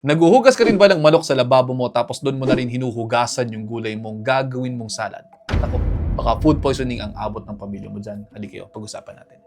Naguhugas ka rin ba ng manok sa lababo mo tapos doon mo na rin hinuhugasan yung gulay mong gagawin mong salad? Ako, baka food poisoning ang abot ng pamilya mo dyan. Halika kayo, pag-usapan natin.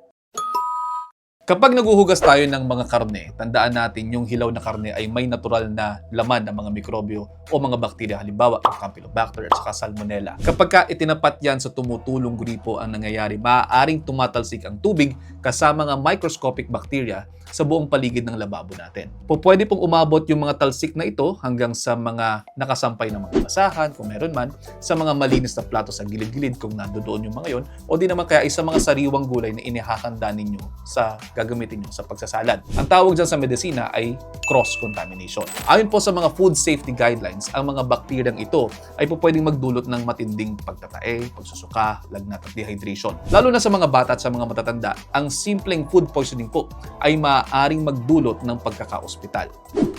Kapag naguhugas tayo ng mga karne, tandaan natin yung hilaw na karne ay may natural na laman ng mga mikrobyo o mga bakterya, halimbawa ang Campylobacter at saka Salmonella. Kapag ka itinapat yan sa tumutulong gripo ang nangyayari, maaaring tumatalsik ang tubig kasama ng microscopic bacteria sa buong paligid ng lababo natin. Pwede pong umabot yung mga talsik na ito hanggang sa mga nakasampay na mga basahan, kung meron man, sa mga malinis na plato sa gilid-gilid kung nandoon yung mga yon, o di naman kaya ay sa mga sariwang gulay na inihahanda ninyo sa gagamitin nyo sa pagsasalad. Ang tawag dyan sa medisina ay cross-contamination. Ayon po sa mga food safety guidelines, ang mga bakteryang ito ay pwedeng magdulot ng matinding pagtatae, pagsusuka, lagnat at dehydration. Lalo na sa mga bata at sa mga matatanda, ang simpleng food poisoning po ay maaaring magdulot ng pagkakaospital.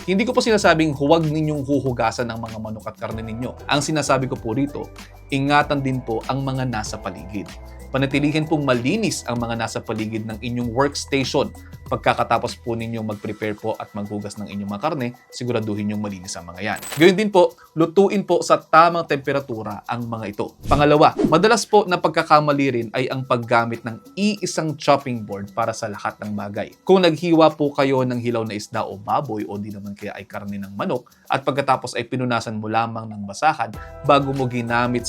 Hindi ko po sinasabing huwag ninyong huhugasan ang mga manok at karne ninyo. Ang sinasabi ko po rito, ingatan din po ang mga nasa paligid. Panatilihin pong malinis ang mga nasa paligid ng inyong workstation. Pagkakatapos po ninyong mag-prepare po at maghugas ng inyong mga karne, siguraduhin yung malinis ang mga yan. Gayun din po, lutuin po sa tamang temperatura ang mga ito. Pangalawa, madalas po na pagkakamali rin ay ang paggamit ng iisang chopping board para sa lahat ng bagay. Kung naghiwa po kayo ng hilaw na isda o baboy o di naman kaya ay karne ng manok at pagkatapos ay pinunasan mo lamang ng basahan bago mo ginamit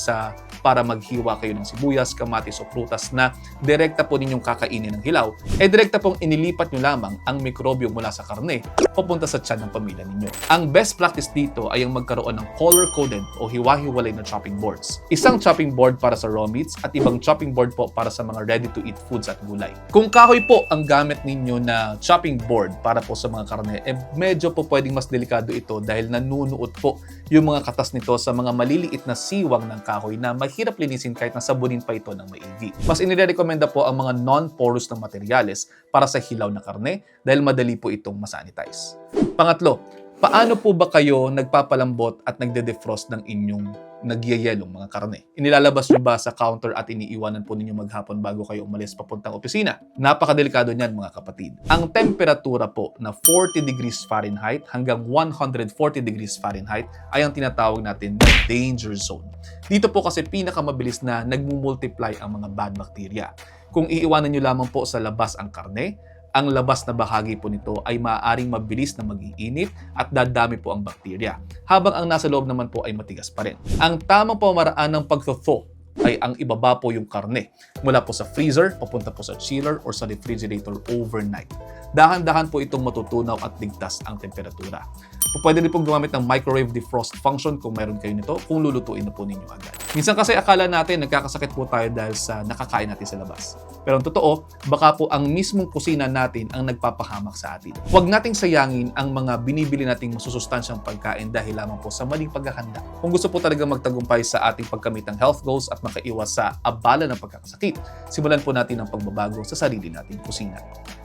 para maghiwa kayo ng sibuyas, kamatis o prutas na direkta po ninyong kakainin ng hilaw, direkta pong inilipat nyo lamang ang mikrobyo mula sa karne papunta sa tiyan ng pamilya ninyo. Ang best practice dito ay ang magkaroon ng color-coded o hiwa-hiwalay na chopping boards. Isang chopping board para sa raw meats at ibang chopping board po para sa mga ready-to-eat foods at gulay. Kung kahoy po ang gamit ninyo na chopping board para po sa mga karne, medyo po pwedeng mas delikado ito dahil nanunuot po yung mga katas nito sa mga maliliit na siwang ng kahoy na mahirap linisin kahit na sabunin pa ito ng maigi. Mas inirekomenda po ang mga non-porous na materyales para sa hilaw na karne dahil madali po itong masanitize. Pangatlo, paano po ba kayo nagpapalambot at nagde-defrost ng inyong nagyayelong mga karne? Inilalabas nyo ba sa counter at iniiwanan po ninyo maghapon bago kayo umalis papuntang opisina? Napakadelikado niyan mga kapatid. Ang temperatura po na 40 degrees Fahrenheit hanggang 140 degrees Fahrenheit ay ang tinatawag natin na danger zone. Dito po kasi pinakamabilis na nagmumultiply ang mga bad bacteria. Kung iiwanan nyo lamang po sa labas ang karne, ang labas na bahagi po nito ay maaaring mabilis na mag-iinit at dadami po ang bakterya, habang ang nasa loob naman po ay matigas pa rin. Ang tamang pamaraan ng pag-thaw ay ang ibaba po yung karne mula po sa freezer, papunta po sa chiller or sa refrigerator overnight. Dahan-dahan po itong matutunaw at ligtas ang temperatura. Pwede rin pong gumamit ng microwave defrost function kung meron kayo nito, kung lulutuin na po ninyo agad. Minsan kasi akala natin nagkakasakit po tayo dahil sa nakakain natin sa labas. Pero ang totoo, baka po ang mismong kusina natin ang nagpapahamak sa atin. Huwag nating sayangin ang mga binibili nating masusustansyang pagkain dahil lamang po sa maling paghahanda. Kung gusto po talaga magtagumpay sa ating pagkamit ng health goals at makaiwas sa abala ng pagkakasakit, simulan po natin ang pagbabago sa sarili nating kusina.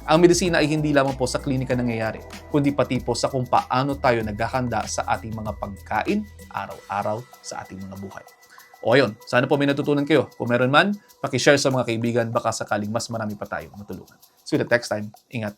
Ang medisina ay hindi lamang po sa klinika nangyayari, kundi pati po sa kung paano tayo naghahanda sa ating mga pagkain araw-araw sa ating mga buhay. O ayun, sana po may natutunan kayo. Kung meron man, paki-share sa mga kaibigan, baka sakaling mas marami pa tayong matulungan. See you the next time. Ingat.